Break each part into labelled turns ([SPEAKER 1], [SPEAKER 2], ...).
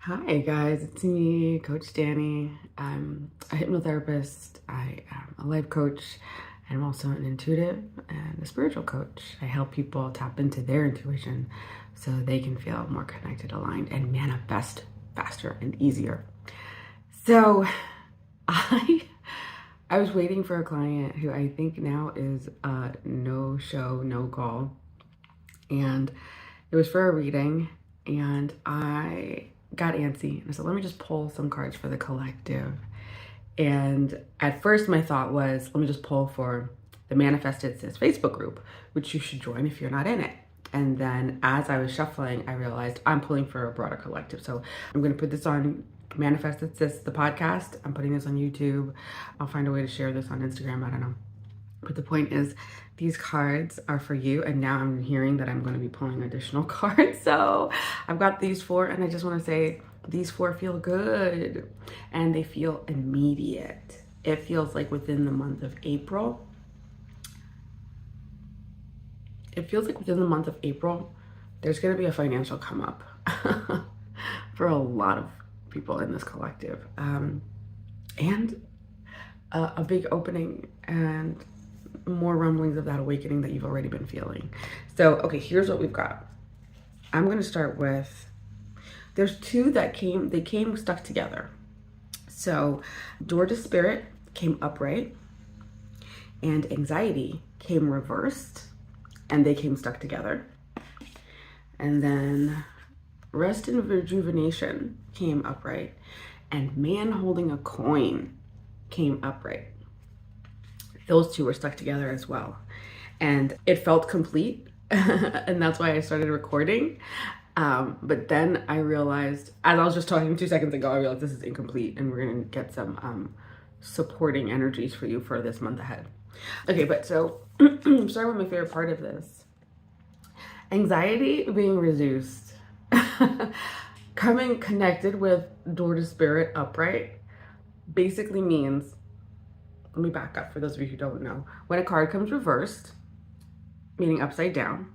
[SPEAKER 1] Hi guys, it's me, Coach Danny. I'm a hypnotherapist, I am a life coach, and I'm also an intuitive and a spiritual coach. I help people tap into their intuition so they can feel more connected, aligned, and manifest faster and easier. So I I was waiting for a client who I think now is a no show, no call. And it was for a reading, and I got antsy. And I said, let me just pull some cards for the collective. And at first, my thought was, let me just pull for the Manifested Sis Facebook group, which you should join if you're not in it. And then as I was shuffling, I realized I'm pulling for a broader collective. So I'm going to put this on Manifested Sis, the podcast. I'm putting this on YouTube. I'll find a way to share this on Instagram. I don't know. But the point is, these cards are for you. And now I'm hearing that I'm going to be pulling additional cards. So I've got these four, and I just want to say these four feel good and they feel immediate. It feels like within the month of April. It feels like within the month of April, there's going to be a financial come up for a lot of people in this collective. And a big opening and more rumblings of that awakening that you've already been feeling. So, okay, here's what we've got. I'm going to start with, there's two that came stuck together. So, Door to Spirit came upright and Anxiety came reversed, and they came stuck together. And then Rest and Rejuvenation came upright, and Man Holding a Coin came upright. Those two were stuck together as well. And it felt complete. And that's why I started recording. But then I realized, as I was just talking 2 seconds ago, I realized this is incomplete, and we're going to get some supporting energies for you for this month ahead. Okay, but so I'm starting with my favorite part of this. Anxiety being reduced. Coming connected with Door to Spirit upright basically means, let me back up for those of you who don't know. When a card comes reversed, meaning upside down,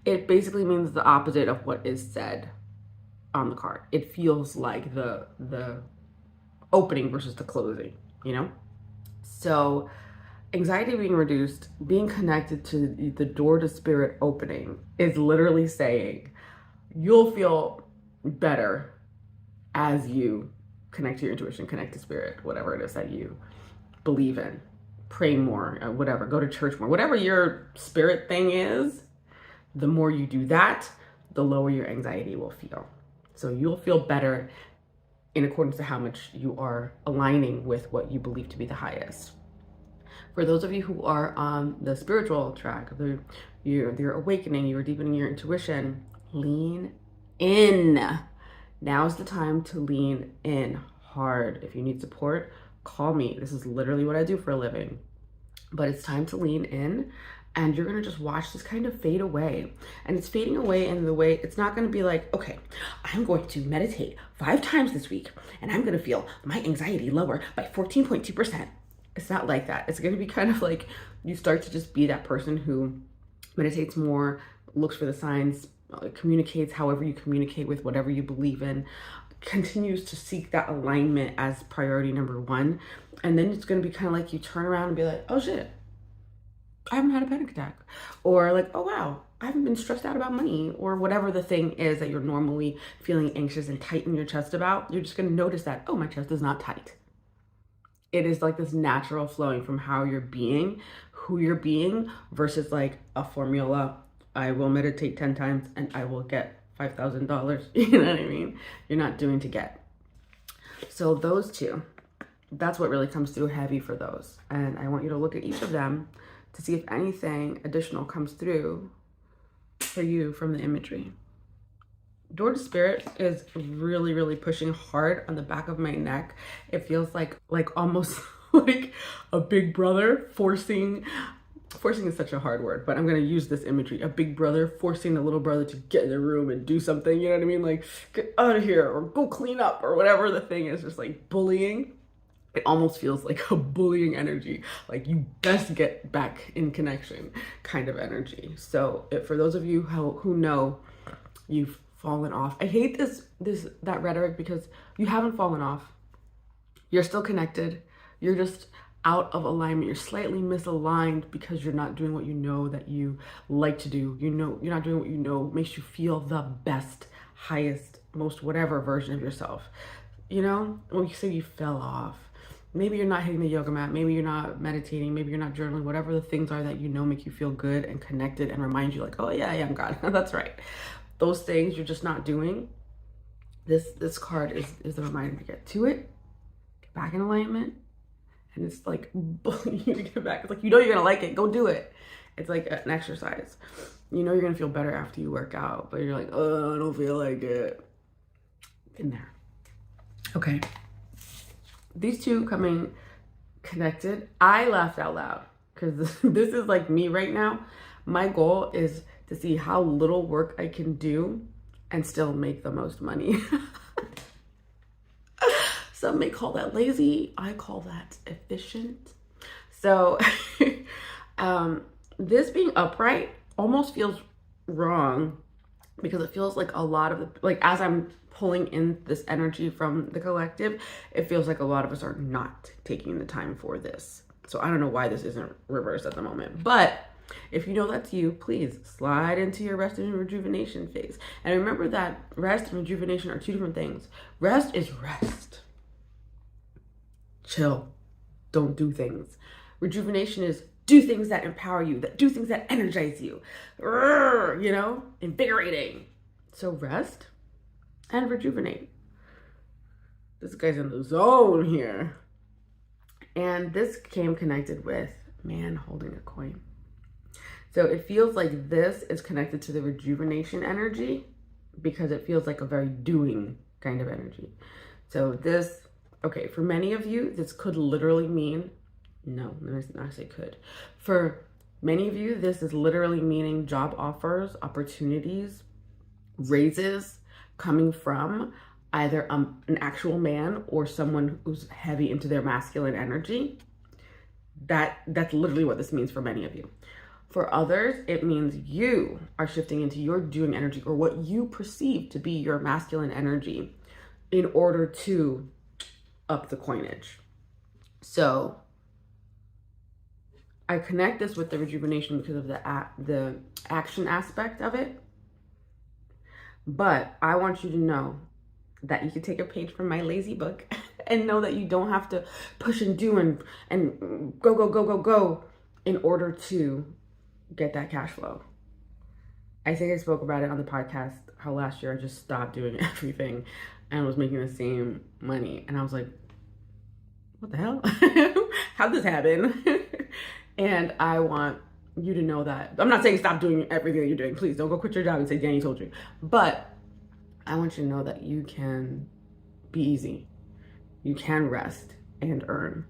[SPEAKER 1] it basically means the opposite of what is said on the card. It feels like the opening versus the closing, you know? So Anxiety being reduced, being connected to the Door to Spirit opening is literally saying you'll feel better as you connect to your intuition, connect to spirit, whatever it is that you believe in. Pray more, whatever, go to church more, whatever your spirit thing is. The more you do that, the lower your anxiety will feel. So you'll feel better in accordance to how much you are aligning with what you believe to be the highest. For those of you who are on the spiritual track, you're awakening, you're deepening your intuition, lean in. Now's the time to lean in hard. If you need support, call me. This is literally what I do for a living. But it's time to lean in, and you're going to just watch this kind of fade away. And it's fading away in the way, it's not going to be like, okay, I'm going to meditate 5 times this week, and I'm going to feel my anxiety lower by 14.2%. It's not like that. It's going to be kind of like you start to just be that person who meditates more, looks for the signs, communicates however you communicate with whatever you believe in, continues to seek that alignment as priority number 1. And then it's going to be kind of like you turn around and be like, oh shit, I haven't had a panic attack. Or like, oh wow, I haven't been stressed out about money, or whatever the thing is that you're normally feeling anxious and tight in your chest about. You're just going to notice that, oh, my chest is not tight. It is like this natural flowing from how you're being, who you're being, versus like a formula. I will meditate 10 times and I will get $5,000. You know what I mean? You're not doing to get. So those two, that's what really comes through heavy for those. And I want you to look at each of them to see if anything additional comes through for you from the imagery. Door to Spirit is really, really pushing hard on the back of my neck. It feels like almost like a big brother forcing is such a hard word, but I'm going to use this imagery. A big brother forcing a little brother to get in the room and do something, you know what I mean? Like, get out of here, or go clean up, or whatever the thing is, just like bullying. It almost feels like a bullying energy, like you best get back in connection kind of energy. So for those of you who know you've fallen off. I hate that rhetoric because you haven't fallen off. You're still connected. You're just out of alignment. You're slightly misaligned because you're not doing what you know that you like to do. You know, you're not doing what you know makes you feel the best, highest, most whatever version of yourself. You know, when you say you fell off, maybe you're not hitting the yoga mat, maybe you're not meditating, maybe you're not journaling, whatever the things are that you know make you feel good and connected and remind you like, oh yeah, I am God. That's right. Those things you're just not doing. This card is the reminder to get to it, get back in alignment. And it's like, you get back. It's like, you know you're gonna like it, go do it. It's like an exercise. You know you're gonna feel better after you work out, but you're like, oh, I don't feel like it. In there. Okay. These two coming connected. I laughed out loud because this is like me right now. My goal is to see how little work I can do and still make the most money. Some may call that lazy. I call that efficient. So this being upright almost feels wrong because it feels like a lot of like as I'm pulling in this energy from the collective, it feels like a lot of us are not taking the time for this. So I don't know why this isn't reversed at the moment, but if you know that's you, please slide into your rest and rejuvenation phase. And remember that rest and rejuvenation are two different things. Rest is rest. Chill. Don't do things. Rejuvenation is do things that empower you, that do things that energize you. You know, invigorating. So rest and rejuvenate. This guy's in the zone here. And this came connected with man holding a coin. So it feels like this is connected to the rejuvenation energy because it feels like a very doing kind of energy. So this, okay, for many of you, this could literally mean, no, let me not say could. For many of you, this is literally meaning job offers, opportunities, raises coming from either an actual man or someone who's heavy into their masculine energy. That's literally what this means for many of you. For others, it means you are shifting into your doing energy or what you perceive to be your masculine energy in order to up the coinage. So I connect this with the rejuvenation because of the action aspect of it. But I want you to know that you can take a page from my lazy book and know that you don't have to push and do and go in order to get that cash flow. I think I spoke about it on the podcast, how last year I just stopped doing everything and was making the same money. And I was like, what the hell? How'd this happen? And I want you to know that. I'm not saying stop doing everything that you're doing. Please don't go quit your job and say, Danny told you. But I want you to know that you can be easy. You can rest and earn.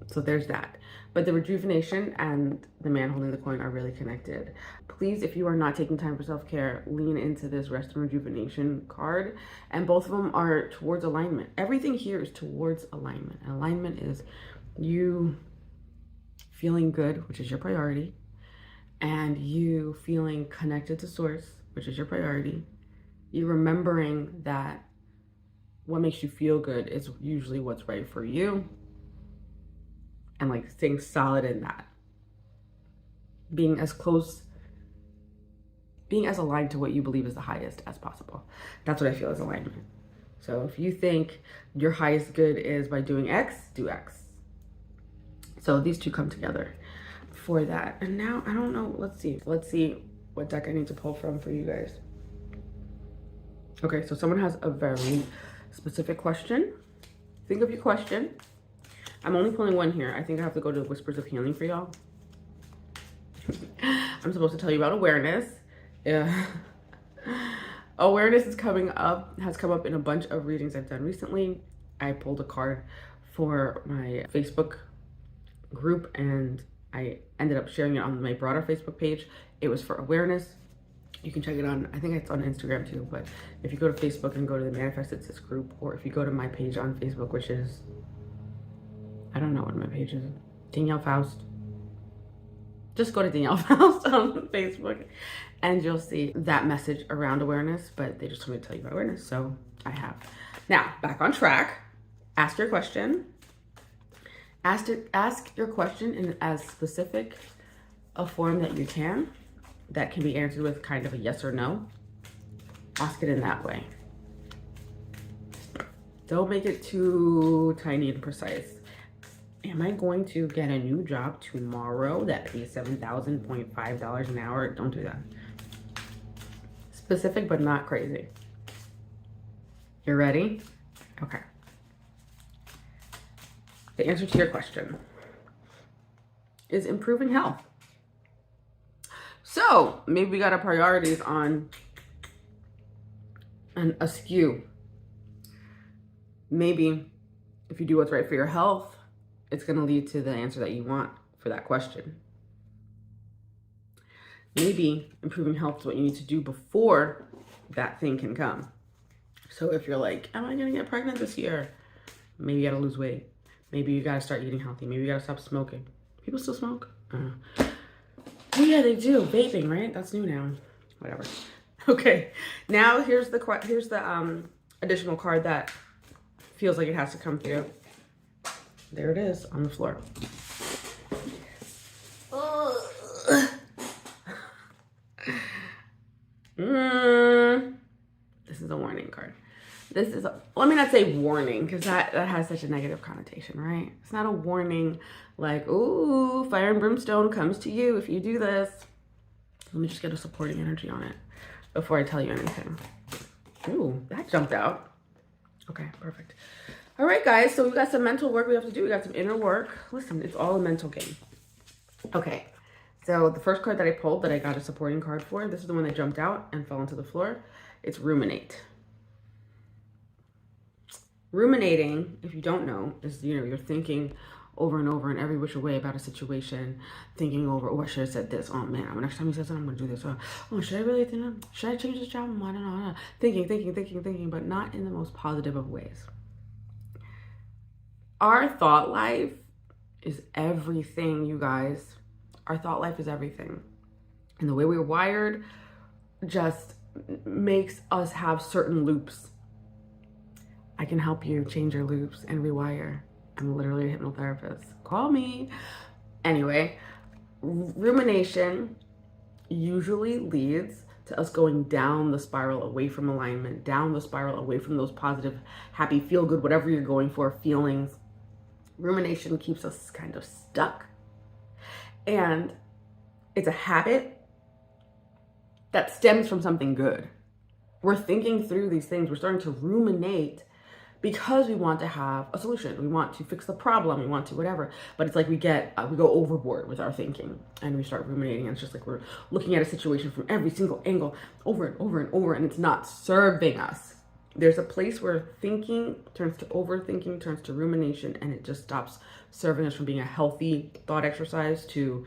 [SPEAKER 1] So there's that. But the rejuvenation and the man holding the coin are really connected. Please, if you are not taking time for self-care, lean into this rest and rejuvenation card. And both of them are towards alignment. Everything here is towards alignment. And alignment is you feeling good, which is your priority, and you feeling connected to source, which is your priority. You remembering that what makes you feel good is usually what's right for you. And like staying solid in that. Being as aligned to what you believe is the highest as possible. That's what I feel is alignment. So if you think your highest good is by doing X, do X. So these two come together for that. And now, I don't know, let's see what deck I need to pull from for you guys. Okay, so someone has a very specific question. Think of your question. I'm only pulling one here. I think I have to go to Whispers of Healing for y'all. I'm supposed to tell you about awareness. Yeah. Awareness is has come up in a bunch of readings I've done recently. I pulled a card for my Facebook group and I ended up sharing it on my broader Facebook page. It was for awareness. You can check it on, I think it's on Instagram too, but if you go to Facebook and go to the Manifested Sis group, or if you go to my page on Facebook, which is, I don't know what my page is, Danielle Faust. just go to Danielle Faust on Facebook and you'll see that message around awareness, but they just told me to tell you about awareness, so I have. Now, back on track. Ask your question. Ask your question in as specific a form that you can. That can be answered with kind of a yes or no. Ask it in that way. Don't make it too tiny and precise. Am I going to get a new job tomorrow that pays $7,000.5 an hour? Don't do that. Specific, but not crazy. You ready? Okay. The answer to your question is improving health. So maybe we got our priorities on an askew. Maybe if you do what's right for your health, it's going to lead to the answer that you want for that question. Maybe improving health is what you need to do before that thing can come. So if you're like, am I going to get pregnant this year? Maybe you got to lose weight. Maybe you got to start eating healthy. Maybe you got to stop smoking. People still smoke? Oh yeah, they do. Vaping, right? That's new now. Whatever. Okay. Now here's the additional card that feels like it has to come through. There it is on the floor. This is a warning card. This is, let me not say warning, because that has such a negative connotation, right? It's not a warning like, ooh, fire and brimstone comes to you if you do this. Let me just get a supporting energy on it before I tell you anything. Ooh, that jumped out. Okay, perfect. All right, guys, so we've got some mental work we have to do. We got some inner work. Listen, it's all a mental game. Okay, so the first card that I pulled that I got a supporting card for, this is the one that jumped out and fell into the floor. It's ruminate. Ruminating, if you don't know, is, you're thinking over and over in every which way about a situation, thinking over, oh, I should have said this. Oh man, next time he says something, I'm gonna do this. Oh, should I really think? Should I change this job? I don't know. Thinking, but not in the most positive of ways. Our thought life is everything, you guys. Our thought life is everything. And the way we're wired just makes us have certain loops. I can help you change your loops and rewire. I'm literally a hypnotherapist. Call me. Anyway, rumination usually leads to us going down the spiral away from alignment, down the spiral away from those positive, happy, feel good, whatever you're going for, feelings. Rumination keeps us kind of stuck. And it's a habit that stems from something good. We're thinking through these things. We're starting to ruminate because we want to have a solution. We want to fix the problem. We want to whatever. But it's like we go overboard with our thinking and we start ruminating. And it's just like we're looking at a situation from every single angle over and over and over, and it's not serving us. There's a place where thinking turns to overthinking, turns to rumination, and it just stops serving us from being a healthy thought exercise to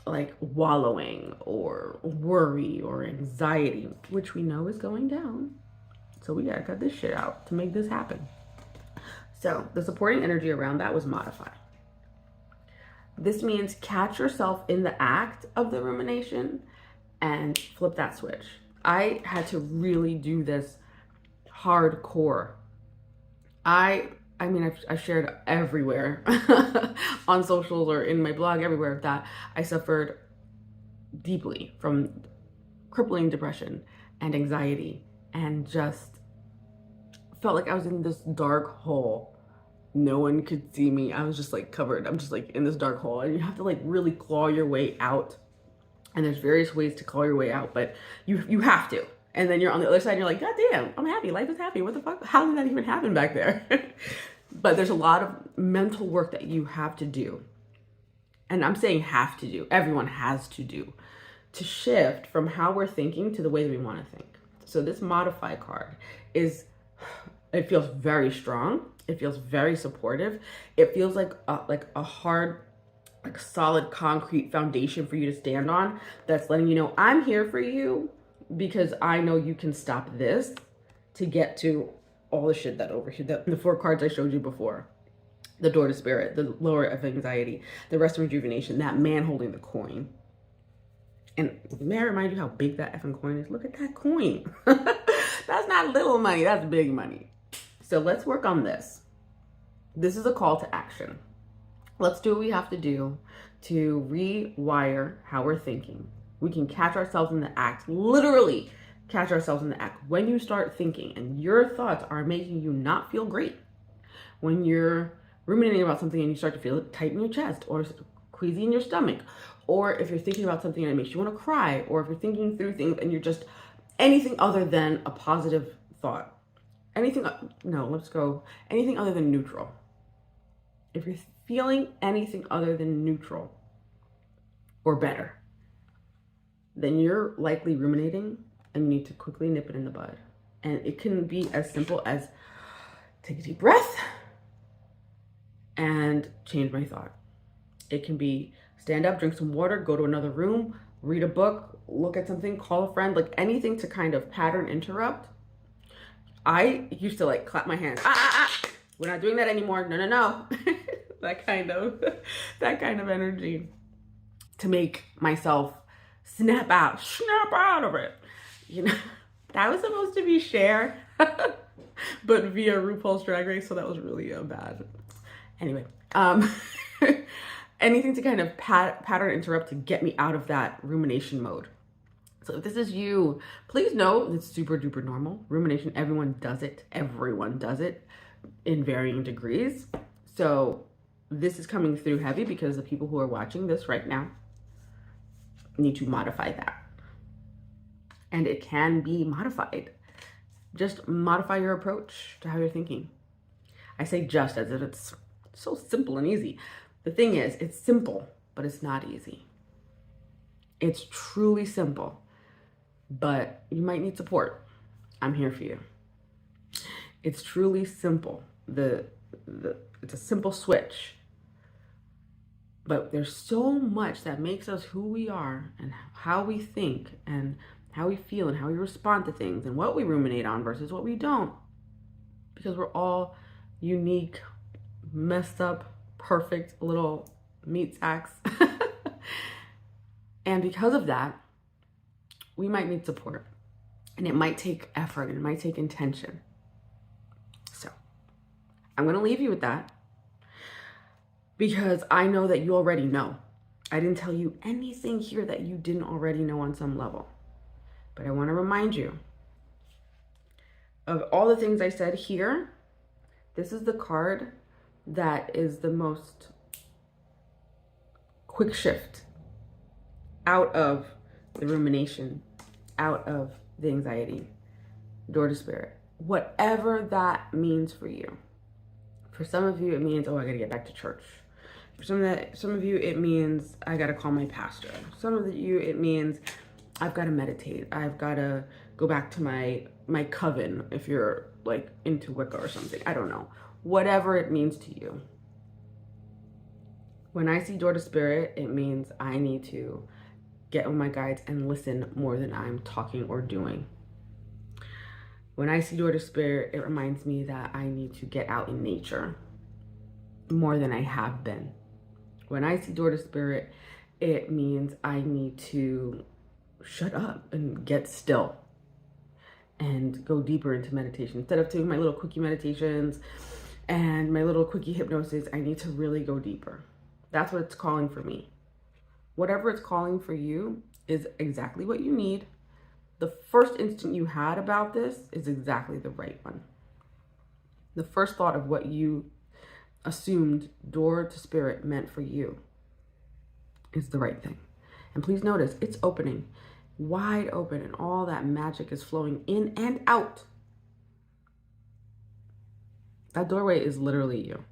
[SPEAKER 1] like wallowing or worry or anxiety, which we know is going down. So we gotta cut this shit out to make this happen. So the supporting energy around that was modify. This means catch yourself in the act of the rumination and flip that switch. I had to really do this hardcore. I mean, I've shared everywhere on socials or in my blog, everywhere, that I suffered deeply from crippling depression and anxiety, and just felt like I was in this dark hole. No one could see me. I was just like covered. I'm just like in this dark hole, and you have to like really claw your way out. And there's various ways to claw your way out, but you have to. And then you're on the other side and you're like, God damn, I'm happy. Life is happy. What the fuck? How did that even happen back there? But there's a lot of mental work that you have to do. And I'm saying have to do. Everyone has to do. To shift from how we're thinking to the way that we want to think. So this modify card it feels very strong. It feels very supportive. It feels like a hard, like solid concrete foundation for you to stand on. That's letting you know, I'm here for you because I know you can stop this to get to all the shit that over here, the 4 cards I showed you before. The door to spirit, the lower of anxiety, the rest of rejuvenation, that man holding the coin. And may I remind you how big that effing coin is? Look at that coin. That's not little money, that's big money. So let's work on this. This is a call to action. Let's do what we have to do to rewire how we're thinking. We can catch ourselves in the act, literally catch ourselves in the act. When you start thinking and your thoughts are making you not feel great, when you're ruminating about something and you start to feel it tight in your chest or queasy in your stomach, or if you're thinking about something and it makes you want to cry, or if you're thinking through things and you're just anything other than a positive thought, anything other than neutral. If you're feeling anything other than neutral or better, then you're likely ruminating and you need to quickly nip it in the bud. And it can be as simple as take a deep breath and change my thought. It can be stand up, drink some water, go to another room, read a book, look at something, call a friend, like anything to kind of pattern interrupt. I used to like clap my hands. We're not doing that anymore. No. that kind of energy to make myself snap out of it. You know, that was supposed to be Cher, but via RuPaul's Drag Race, so that was really bad. Anyway, anything to kind of pattern interrupt to get me out of that rumination mode. So if this is you, please know it's super duper normal. Rumination, everyone does it in varying degrees. So this is coming through heavy because the people who are watching this right now need to modify that. And it can be modified. Just modify your approach to how you're thinking. I say just as if it's so simple and easy. The thing is, it's simple, but it's not easy. It's truly simple, but you might need support. I'm here for you. It's truly simple. It's a simple switch, but there's so much that makes us who we are and how we think and how we feel and how we respond to things and what we ruminate on versus what we don't, because we're all unique, messed up, perfect little meat sacks. And because of that, we might need support, and it might take effort and it might take intention. So I'm going to leave you with that because I know that you already know. I didn't tell you anything here that you didn't already know on some level, but I want to remind you of all the things I said here. This is the card that is the most quick shift out of the rumination, out of the anxiety, door to spirit, whatever that means for you. For some of you, it means, oh, I gotta get back to church. For some of you, it means I gotta call my pastor. Some of you, it means I've gotta meditate. I've gotta go back to my coven if you're like into Wicca or something. I don't know. Whatever it means to you. When I see door to spirit, it means I need to get with my guides and listen more than I'm talking or doing. When I see door to spirit, it reminds me that I need to get out in nature more than I have been. When I see door to spirit, it means I need to shut up and get still and go deeper into meditation. Instead of doing my little quickie meditations and my little quickie hypnosis, I need to really go deeper. That's what it's calling for me. Whatever it's calling for you is exactly what you need. The first instinct you had about this is exactly the right one. The first thought of what you assumed door to spirit meant for you is the right thing. And please notice, it's opening, wide open, and all that magic is flowing in and out. That doorway is literally you.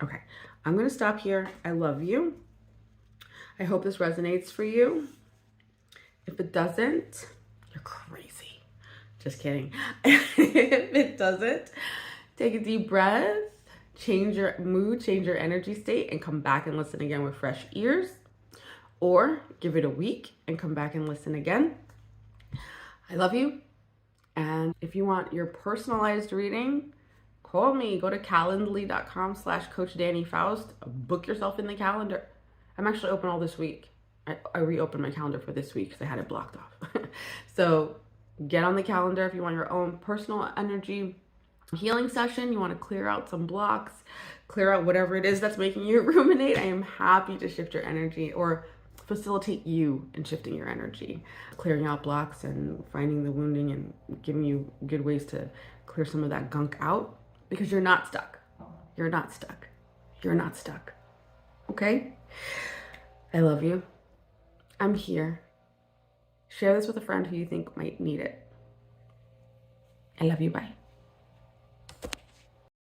[SPEAKER 1] Okay, I'm gonna stop here. I love you. I hope this resonates for you. If it doesn't, you're crazy. Just kidding. If it doesn't, take a deep breath, change your mood, change your energy state, and come back and listen again with fresh ears. Or give it a week and come back and listen again. I love you. And if you want your personalized reading, call me. Go to calendly.com/Coach Dani Faust. Book yourself in the calendar. I'm actually open all this week. I reopened my calendar for this week because I had it blocked off. So get on the calendar if you want your own personal energy healing session. You want to clear out some blocks, clear out whatever it is that's making you ruminate. I am happy to shift your energy or facilitate you in shifting your energy, clearing out blocks and finding the wounding and giving you good ways to clear some of that gunk out, because you're not stuck. You're not stuck. You're not stuck. Okay? I love you. I'm here. Share this with a friend who you think might need it. I love you. Bye.